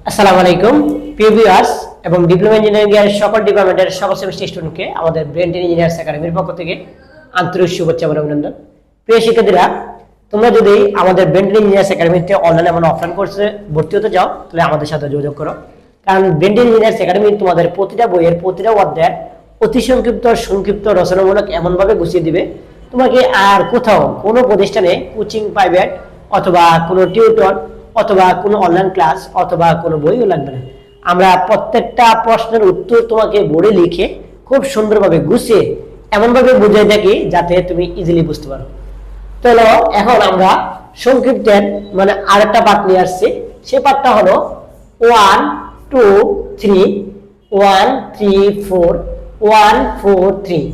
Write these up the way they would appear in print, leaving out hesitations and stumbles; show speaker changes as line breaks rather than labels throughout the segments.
আসসালামু আলাইকুম প্রিয় ভিউয়ার্স এবং ডিপ্লোমা ইঞ্জিনিয়ারিং এর সকল ডিপার্টমেন্টের সকল সেমিস্টার স্টুডেন্টকে আমাদের ব্রেন্টেন ইঞ্জিনিয়ার্স একাডেমির পক্ষ থেকে আন্তরিক শুভেচ্ছা এবং অভিনন্দন। প্রিয় শিক্ষার্থীরা, তোমরা যদি আমাদের ব্রেন্টেন ইঞ্জিনিয়ার্স একাডেমিতে অনলাইন এবং অফলাইন কোর্সে ভর্তি হতে চাও তাহলে আমাদের সাথে যোগাযোগ করো। কারণ ব্রেন্টেন ইঞ্জিনিয়ার্স একাডেমি তোমাদের প্রতিটা বইয়ের প্রতিটা অধ্যায়ের অতি সংক্ষিপ্ত রচনামূলক এমনভাবে গুছিয়ে দিবে, তোমাকে আর কোথাও কোনো প্রতিষ্ঠানে কোচিং প্রাইভেট অথবা কোনো টিউটর অথবা কোনো অনলাইন ক্লাস অথবা কোনো বইও লাগবে না। আমরা প্রত্যেকটা প্রশ্নের উত্তর তোমাকে বোর্ডে লিখে খুব সুন্দরভাবে গুছিয়ে এমনভাবে বুঝিয়ে থাকি যাতে তুমি ইজিলি বুঝতে পারো। তো এখন আমরা সংক্ষিপ্তের মানে আরেকটা পার্ট নিয়ে আসছি। সেই পার্টটা হলো 1 2 3 1 3 4 1 4 3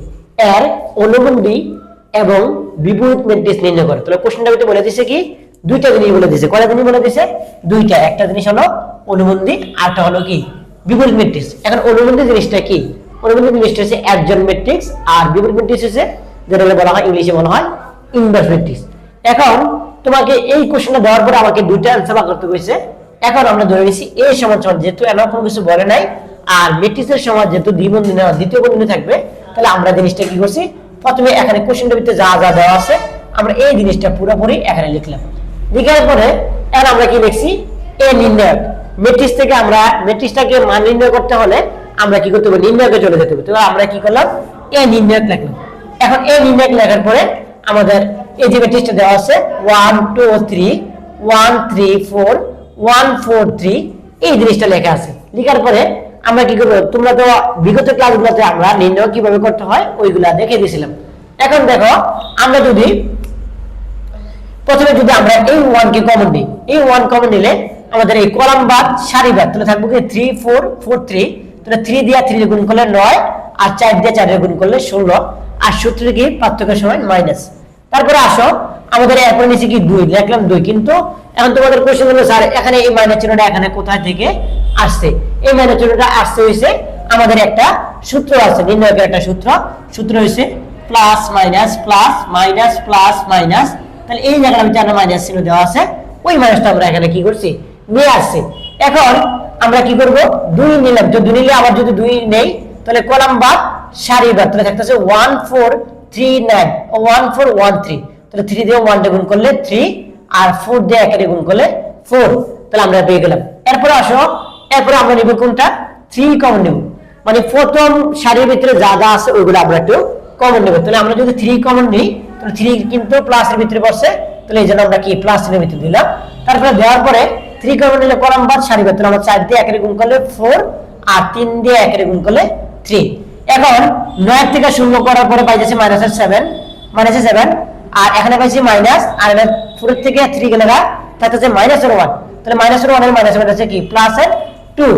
এর অনুবন্ধী এবং বিপরীত ম্যাট্রিক্স নির্ণয় করে। তাহলে কোশ্চেনটা ভিতরে বলে দিছে কি দুইটা জিনিস বলে দিছে। কয়টা জিনিস বলে দিছে? দুইটা। একটা জিনিস হলো অনুবন্ধী, আরটা হলো কি বিপরীত ম্যাট্রিক্স। এখন অনুবন্ধী জিনিসটা কি? অনুবন্ধী জিনিসটা হচ্ছে একজন ম্যাট্রিক্স, আর বিপরীত ম্যাট্রিক্স হচ্ছে যেটা বলা হয় ইংলিশে বলা হয় ইনভার্স ম্যাট্রিক্স। এখন তোমাকে এই কোশ্চেনটা দেওয়ার পরে আমাকে দুইটা অ্যানসার বার করতে হয়েছে। এখন আমরা ধরে নিছি এ সমান যেহেতু এমন কোনো কিছু বলে নাই আর ম্যাট্রিক্সের সমান যেহেতু দ্বিতীয় বন্ধনী থাকবে, তাহলে আমরা জিনিসটা কি করছি, প্রথমে এখানে কোশ্চেনটার ভিতরে যা যা দেওয়া আছে আমরা এই জিনিসটা পুরোপুরি এখানে লিখলাম। লিখার পরে এখন আমরা কি লিখছি, এ নির্ণায়ক। ম্যাট্রিক্স থেকে আমরা ম্যাট্রিক্সটাকে মান নির্ণয় করতে হলে আমরা কি করতে হবে, নির্ণায়কে চলে যেতে হবে। তো আমরা কি করলাম, এ নির্ণায়ক লিখলাম। এখন এ নির্ণায়ক লেখার পরে আমাদের এই যে ম্যাট্রিক্সটা দেওয়া আছে 1 2 3 1 3 4 1 4 3 এই জিনিসটা লেখা আছে। লেখার পরে আমরা কি করব, তোমরা তো বিগত ক্লাসগুলোতে আমরা নির্ণয় কিভাবে করতে হয় ওইগুলা দেখে দিয়েছিলাম। এখন দেখো আমরা যদি প্রথমে যদি আমরা এই 1 কে কমন নিই, এই 1 কমন নিলে আমাদের এই কলাম বাদ সারি বাদ তাহলে থাকবে কি 3 4 4 3। তাহলে 3 দিয়ে 3 গুণ করলে 9 আর 4 দিয়ে 4 গুণ করলে 16 আর সূত্র কি পার্থক্য সমান মাইনাস। তারপরে আসো আমাদের এরপর নিচে কি 2 লিখলাম 2। কিন্তু এখন তোমাদের কোশ্চেন হলো স্যার এখানে এই মাইনাস চিহ্নটা এখানে কোথা থেকে আসছে? এই মাইনাস চিহ্নটা আসছে হইছে আমাদের একটা সূত্র আছে, নির্ণয়ের একটা সূত্র হইছে plus minus plus minus plus minus. তাহলে এই জায়গায় আমি জানা মাইনাস চিহ্ন দেওয়া আছে, ওই মাইনাসটা আমরা এখানে কি করছি নিয়ে আসছি। এখন আমরা কি করব, 2 নিলাম। যদি 2 নিলে আবার যদি 2 নেই তাহলে কলাম বাদ সারি বাদ তাহলে থাকতেছে 1 4 3 9 1 4 1 3। তাহলে 3 দিয়ে 1 গুণ করলে 3 আর 4 দিয়ে 1 গুণ করলে 4। তাহলে আমরা পেয়ে গেলাম। এরপর আসো এরপর আমরা নিব কোনটা, 3 কমন নিব। মানে প্রথম সারির ভিতরে যা যা আছে ওইগুলো আমরা একটু কমন নেব। তাহলে আমরা যদি 3 কমন নিই তাহলে 3 কিন্তু প্লাসের ভিতরে বসে, তাহলে এই জন্য আমরা কি প্লাস এর ভিতরে দিলাম। তারপরে দেওয়ার পরে 3 কমন নিলে কলাম বাদ সারি বাদ, তাহলে আমরা 4 দিয়ে 1 গুণ করলে 4 আর 3 দিয়ে 1 গুণ করলে 3। এখন 9 থেকে 0 করার পরে পাই যাচ্ছে -7 আর এখানে পাইছি মাইনাস, আর 4 থেকে 3 গেলে থাকতেছে -1। তাহলে -1 এর মাইনাস হচ্ছে কি প্লাস এর 2।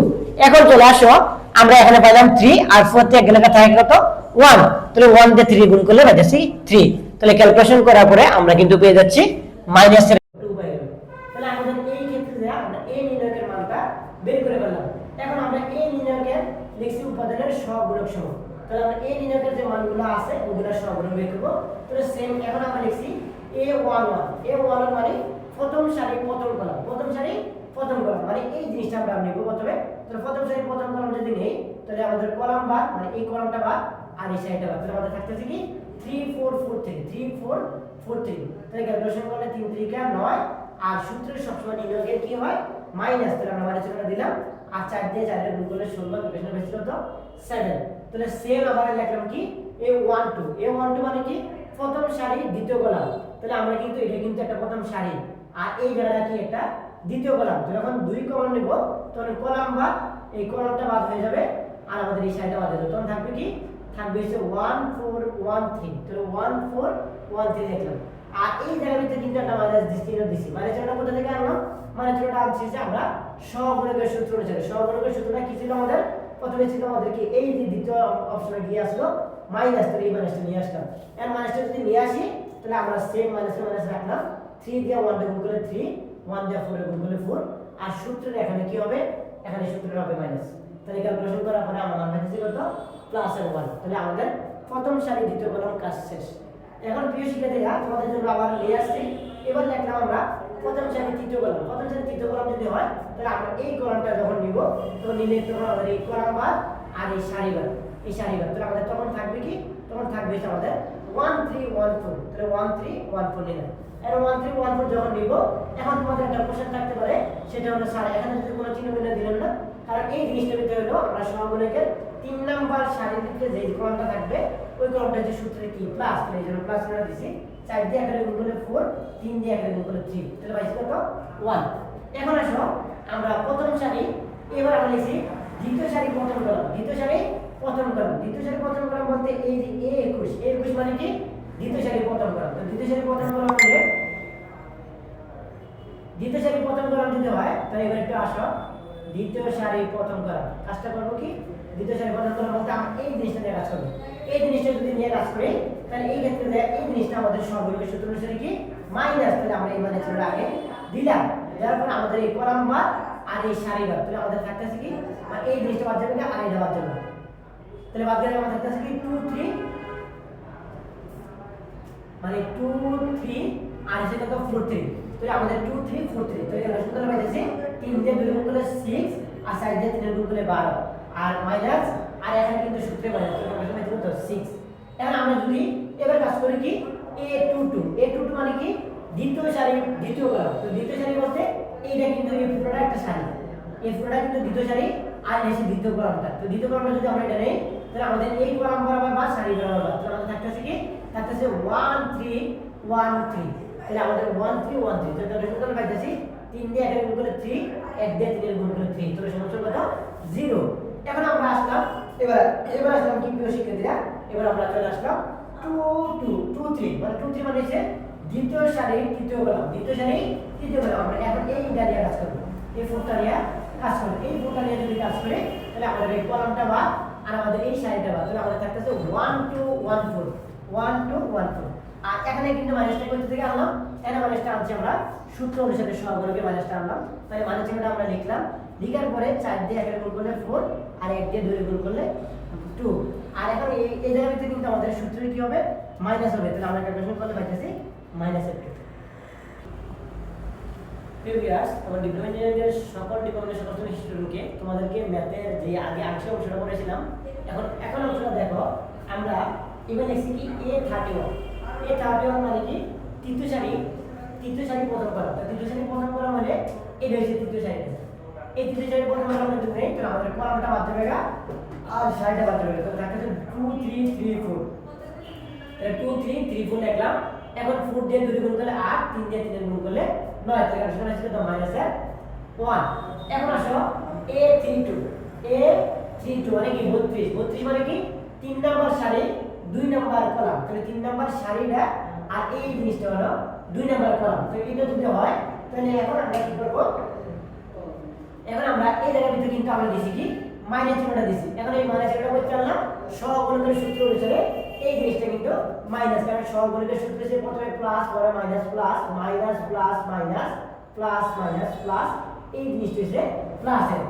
এখন চলে আসো আমরা এখানে পাইলাম 3 আর 4 থেকে গেলে থাকে কত 1। তাহলে 1 দিয়ে 3 গুণ করলে পাই যাচ্ছে 3। তাহলে ক্যালকুলেশন করার পরে আমরা কিন্তু পেয়ে যাচ্ছি মাইনাসের 2 পাই গেল। তাহলে আমাদের এই ক্ষেত্রে আমরা এই নির্ণয়কের মানটা বের করে ফেললাম। এখন আমরা এই নির্ণয়কের লিখছি উপাদানের সহগুণক সম। তাহলে আমরা এই নির্ণয়কের যে মানগুলো আছে ওগুলা সহগুণক বের করব। তাহলে সেম এখন আমরা লিখছি a11 মানে প্রথম সারি প্রথম কলাম, প্রথম সারি প্রথম কলাম মানে এই জিনিসটা আমরা নিব প্রথমে। তাহলে প্রথম সারি প্রথম কলাম যদি নেই তাহলে আমাদের কলাম বাদ মানে এই কলামটা বাদ আর এই সারিটা বাদ, তাহলে আমাদের থাকতেছে কি 3 4 4 3 3 4 4 3। তাহলে ক্যালকুলেশন করলে 3 3 কা 9 আর সূত্রের সবসময় নির্ণয়ের কি হয় মাইনাস। তাহলে আমরা মাইনাস চিহ্ন দিলাম আর 4 দিয়ে 4 এর গুণ করলে 16 ক্যালকুলেশন হয়েছিল তো 7। তাহলে সেম আবার লিখলাম কি a12 মানে কি প্রথম সারি দ্বিতীয় কলাম। তাহলে আমরা কিন্তু এটা কিন্তু একটা প্রথম সারি আর এই জায়গাটা কি একটা দ্বিতীয় কলাম। তো যখন 2 কমন নেব তখন কলাম বাদ এই কলামটা বাদ হয়ে যাবে আর আমাদের এই সারিটা বাদ হয়ে যাবে। তখন থাকবে কি থাকবে হচ্ছে 1 4 1 3। তাহলে 1 4 1 3 লিখলাম। আর এই জায়গার ভিতরে কিন্তু একটা মাইনাস চিহ্ন দিছি। মাইনাস চিহ্নটা কোথা থেকে আনলাম? মাইনাস চিহ্নটা আনছি যে আমরা সহগুণকের সূত্র অনুসারে। সহগুণকের সূত্রটা কি ছিল আমাদের? প্রথমে ছিল আমাদের কি এই যে দ্বিতীয় অপশনে গিয়ে আসলো মাইনাস, তাহলে এই মাইনাসটা নিয়ে আসলাম। এর মাইনাসটা যদি নিয়ে আসি তাহলে আমরা সেম মাইনাস রাখলাম। 3 দিয়ে 1 গুণ করলে 3 1 দিয়ে 4 গুণ করলে 4 আর সূত্রের এখানে কি হবে, এখানে সূত্রের হবে মাইনাস। তাহলে ক্যালকুলেশন করার পরে আমার মান হচ্ছে কত প্লাস এর 1। তাহলে আমাদের প্রথম সারি দ্বিতীয় কলাম কাজ শেষ। এখন প্রিয় শিক্ষার্থীরা তোমাদের জন্য আবার নিয়ে আসছি। এবার লিখলাম আমরা প্রথম সারি তৃতীয় কলাম। প্রথম সারি তৃতীয় কলাম যদি হয় নয়, তাহলে আমরা এই কলামটা যখন নিব তখন নিলে তখন আমাদের এই কলাম বাদ আর এই সারি বাদ, তাহলে আমাদের তখন থাকবে কি, তখন থাকবে আমাদের 1 3 1 4, তাহলে 1 3 1 4 নিলাম। আর 1 3 1 4 যখন নিব, এখন তোমাদের একটা কোশ্চেন থাকতে পারে, সেটা হলো স্যার এখানে যদি কোনো চিহ্ন বিন্দু দিলেন না, কারণ এই জিনিসটার ভিতরে হলো আমরা সহগুণকের 3 নাম্বার সারির ভিতরে যে কলামটা থাকবে ওই কলামটা যে সূত্রে কি প্লাস, এই জন্য প্লাস করে দিছি। 4 দিয়ে এখানে গুণ করলে 4, 3 দিয়ে এখানে গুণ করলে 3, তাহলে পাইছি কত 1। এখন আসো আমরা প্রথম সারি, এবার আমরা লিখি দ্বিতীয় সারি প্রথম কলাম, দ্বিতীয় সারি প্রথম কলাম, দ্বিতীয় সারি প্রথম কলাম বলতে এই যে A21 মানে কি দ্বিতীয় সারি প্রথম কলাম। তো দ্বিতীয় সারি প্রথম কলাম হলে দ্বিতীয় সারি প্রথম কলাম যদি হয় তাহলে এবার একটু আসো দ্বিতীয় সারি প্রথম কলাম, কাজটা করবো কি দ্বিতীয় সারি প্রথম কলাম বলতে আমরা এই জিনিসটা নিয়ে কাজ করব। এই জিনিসটা যদি নিয়ে কাজ করি তাহলে এই ক্ষেত্রে এই জিনিসটা আমাদের সহগুণকের সূত্র অনুসারে কি মাইনাস, তাহলে আমরা এই মাইনাসটা আগে দিলাম, দেওয়ার পর আমাদের এই কলাম বাদ আর এই সারি বাদ, তাহলে আমাদের থাকতেছে কি মানে এই জিনিসটা বাদ যাবে না আর এটা বাদ যাবে, তাহলে বাদ গেলে আমাদের থাকতেছে কি 2 3 মানে 2 3 আর এসে কত 4 3, তাহলে আমাদের 2 3 4 3, তাহলে আমরা সূত্র পাইতেছি 3 দিয়ে 2 গুণ করলে 6 আর 4 দিয়ে 3 গুণ করলে 12 আর মাইনাস, আর এখানে কিন্তু সূত্রে মাইনাস, তাহলে আমরা পাইছি কত 6। এখন আমরা যদি এবার কাজ করি কি A22 মানে কি দ্বিতীয় সারি দ্বিতীয় কলাম, তো দ্বিতীয় সারি বলতে এইটা কিন্তু এই পুরোটা একটা সারি, এই পুরোটা কিন্তু দ্বিতীয় সারি আর এসে দ্বিতীয় কলামটা, তো দ্বিতীয় কলামটা যদি আমরা এটা নেই তাহলে আমাদের এই কলাম বরাবর বা সারি বরাবর, তাহলে আমাদের থাকতেছে কি থাকতেছে 1 3 1 3, তাহলে আমাদের 1 3 1 3, তাহলে আমরা সূত্র পাইতেছি 3 দিয়ে এখানে গুণ করলে 3, 1 দিয়ে 3 গুণ করলে 3, তাহলে সমস্যা কত 0। এখন আমরা আসলাম এবার আসলাম কি প্রিয় শিক্ষার্থীরা, এবার আমরা চলে আসলাম 2 3 মানে 2 3 মানে হচ্ছে দ্বিতীয় সারি তৃতীয় কলাম, দ্বিতীয় সারি তৃতীয় কলাম। আমরা এখন এই দাঁড়িয়ে কাজ করব, এই ফোরটা নিয়ে কাজ করব, এই ফোরটা নিয়ে যদি কাজ করি তাহলে আমাদের এই কলামটা বাদ আর আমাদের এই সারিটা বাদ, তাহলে আমাদের থাকতেছে 1 2 1 4 1 2 1 4। আর এখানে কিন্তু মাইনাসটা করতে থেকে আনলাম, এখানে মাইনাসটা আনছি আমরা সূত্র অনুসারে সহগুণকে মাইনাসটা আনলাম, তাহলে মাইনাস চিহ্নটা আমরা লিখলাম, লিখার পরে 4 দিয়ে 1 গুণ করলে 4 আর 1 দিয়ে 2 গুণ করলে 2, আর এখন এই জায়গার ভিতরে কিন্তু আমাদের সূত্রে কি হবে মাইনাস হবে, তাহলে আমরা ক্যালকুলেশন করলে পাইতেছি -2। প্রিভিয়াস আমার ডিপ্লোমা ইঞ্জিনিয়ারিং সকল ডিপার্টমেন্টের সকল স্টুডেন্টকে তোমাদেরকে ম্যাথের যে আগে আংশিক অংশটা পড়েছিলাম, এখন অংশটা দেখো আমরা এবার লিখছি কি A31 মানে কি তৃতীয় সারি প্রথম কলাম, তো তৃতীয় সারি প্রথম কলাম মানে এটা হচ্ছে তৃতীয় সারি, এই তৃতীয় সারি প্রথম কলাম যদি নেই তাহলে আমাদের কলামটা বাদ যাবে আর সারিটা বাদ যাবে, তো থাকতেছে 2 3 3 4, তাহলে 2 3 3 4 লিখলাম। এখন 4 দিয়ে 2 গুণ করলে 8, 3 দিয়ে 3 গুণ করলে 9, তাহলে কারেকশন আসলে তো -1। এখন আসো A32 মানে কি 32 মানে কি 3 নাম্বার সারি 2 নাম্বার কলাম, তাহলে 3 নাম্বার সারিটা আর এই জিনিসটা হলো 2 নাম্বার কলাম, তো এটা যদি হয় তাহলে এখন আমরা কি করব, এখন আমরা এই জায়গার ভিতরে কিন্তু আমরা দিছি কি মাইনাস চিহ্নটা দিছি, এখন এই মাইনাস চিহ্নটা করতে চাইলাম সহগুণকের সূত্র অনুসারে এই জিনিসটা কিন্তু মাইনাস, কারণ সহগুণকের সূত্র যে প্রথমে প্লাস পরে minus plus minus plus minus plus minus plus, এই জিনিসটা হচ্ছে প্লাসের,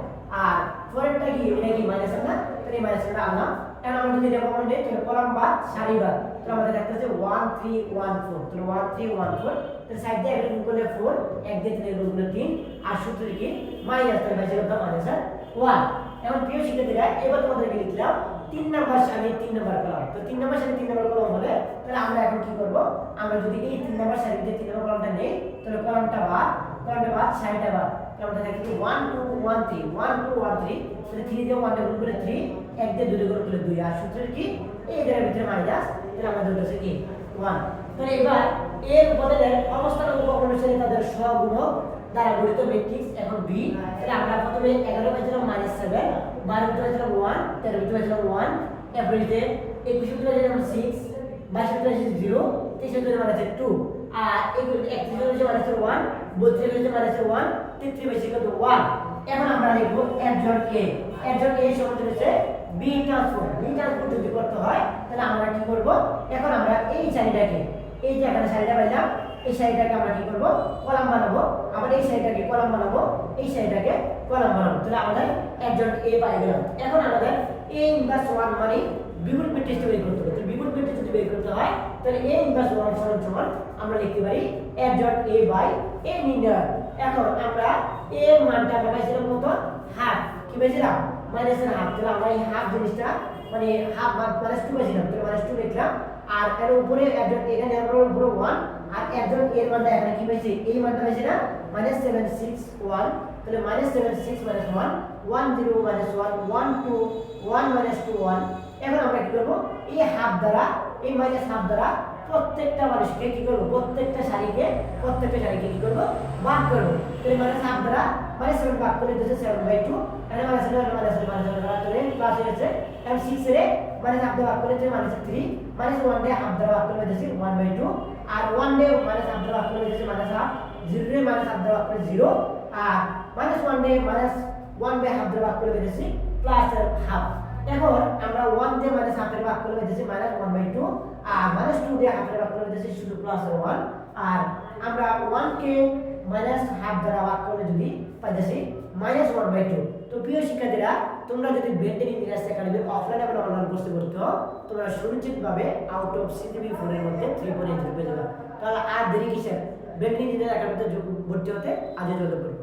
আর পরেরটা কি এটা কি মাইনাসের না, তাহলে এই মাইনাসটা আনলাম। এখন আমরা যদি এটা কমন নেই তাহলে কলাম বাদ সারি বাদ, তাহলে আমাদের থাকতেছে 1 3 1 4, তাহলে 1 3 1 4, তাহলে সাইড দিয়ে গুণ করলে 4, 1 দিয়ে 3 গুণ করলে 3, আর সূত্র কি মাইনাস, তাহলে বাইরে করতে -1। এখন প্রিয় শিক্ষার্থীরা এবার তোমাদেরকে লিখলাম 3 নাম্বার সারি 3 নাম্বার কলাম, তো 3 নাম্বার সারি 3 নাম্বার কলাম হলে তাহলে আমরা এখন কি করব, আমরা যদি এই 3 নাম্বার সারিতে 3 নাম্বার কলামটা নেই তাহলে কলামটা বাদ সারিটা বাদ, তাহলে আমরা থাকি 1 2 1 3 1 2 1 3, তাহলে 3 দিয়ে 1 গুণ করলে 3, 1 দিয়ে 2 গুণ করলে 2, আর সূত্রের কি এই জায়গার ভিতরে মাইনাস, তাহলে আমাদের হচ্ছে কি 1। তাহলে এবার এর পদের অবস্থান অনুপাত অনুসারে তাদের সহগুণক দ্বারা গঠিত ম্যাট্রিক্স এখন B, তাহলে আমরা প্রথমে 11 পাইছিলাম -7, 12 ভিতরে পাইছিলাম 1, 13 ভিতরে পাইছিলাম 1, এপ্রিলতে 21 ভিতরে পাইছিলাম 6, 22 ভিতরে পাইছিলাম 0, 23 ভিতরে পাইছিলাম 2, আর 31 ভিতরে পাইছিলাম 1, 32 ভিতরে পাইছিলাম 1, 33 পাইছিলাম 1। এখন আমরা লিখব একজন A সমান হচ্ছে B ট্রান্সপোজ যদি করতে হয় তাহলে আমরা কি করব, এখন আমরা এই সারিটাকে এই যে এখানে সারিটা পাইলাম এই সারিটাকে আমরা কি করব কলাম বানাবো, আবার এই সারিটাকে কলাম বানাবো, এই সারিটাকে কলাম বানাবো, তাহলে আমাদের একজন A পাই গেলাম। এখন আমাদের A ইনভার্স 1 মানে বিপরীত ম্যাট্রিক্সটা বের করতে হবে, তো বিপরীত ম্যাট্রিক্স যদি বের করতে হয় তাহলে A ইনভার্স 1 সমান আমরা লিখতে পারি একজন A বাই A নির্ণয়, এখন আমরা এর মানটা আমরা পাইছিলাম কত হাফ কি পাইছিলাম মাইনাসের হাফ তাহলে আমরা এই হাফ জিনিসটা মানে হাফ মাইনাস 2 পাইছিলাম তাহলে মাইনাস 2 লিখলাম আর এর উপরে একজন এখানে আমরা উপরে 1 আর একজন এর মানটা এখানে কি পাইছি এই মানটা পাইছি না -761 তাহলে -76 1 10 1 2 1 2 1 এখন আমরা কি করব এই হাফ দ্বারা এই মাইনাস হাফ দ্বারা প্রত্যেকটা মানুষকে কি করব প্রত্যেকটা সারিকে কি করব ভাগ করব তাহলে মাইনাস হাফ দ্বারা -7 ভাগ করে দিতে 7/2 এখানে তাহলে প্লাস হয়েছে এবং 6 এর মাইনাস হাফ দ্বারা ভাগ করে দিতে -3 -1 দিয়ে হাফ দ্বারা ভাগ করে দিতে 1/2 আর 1 দিয়ে মাইনাস হাফ দ্বারা ভাগ করে দিতে -1/2 0 দিয়ে মাইনাস হাফ দ্বারা ভাগ করে 0 আর -1 দিয়ে -1 বাই হাফ দ্বারা ভাগ করে দিতেছি প্লাস এর হাফ এখন আমরা 1 দিয়ে মাইনাস হাফ এর ভাগ করে দিতেছি -1/2 আর -2 দিয়ে হাফ এর ভাগ করে দিতেছি শুধু প্লাস এর 1 আর আমরা 1 কে মাইনাস হাফ দ্বারা ভাগ করে যদি পাইতেছি -1/2 তো প্রিয় শিক্ষার্থীরা তোমরা যদি বেন্টেন ইঞ্জিনিয়ার্স একাডেমি অফলাইন এবং অনলাইন কোর্সে ভর্তি হও তোমরা সুনিশ্চিতভাবে আউট অফ সিজিপি 4 এর মধ্যে 3.8 পেয়ে যাবে তাহলে আর দেরি কিসের বেন্টেন ইঞ্জিনিয়ার একাডেমিতে ভর্তি হতে আজই যোগাযোগ করো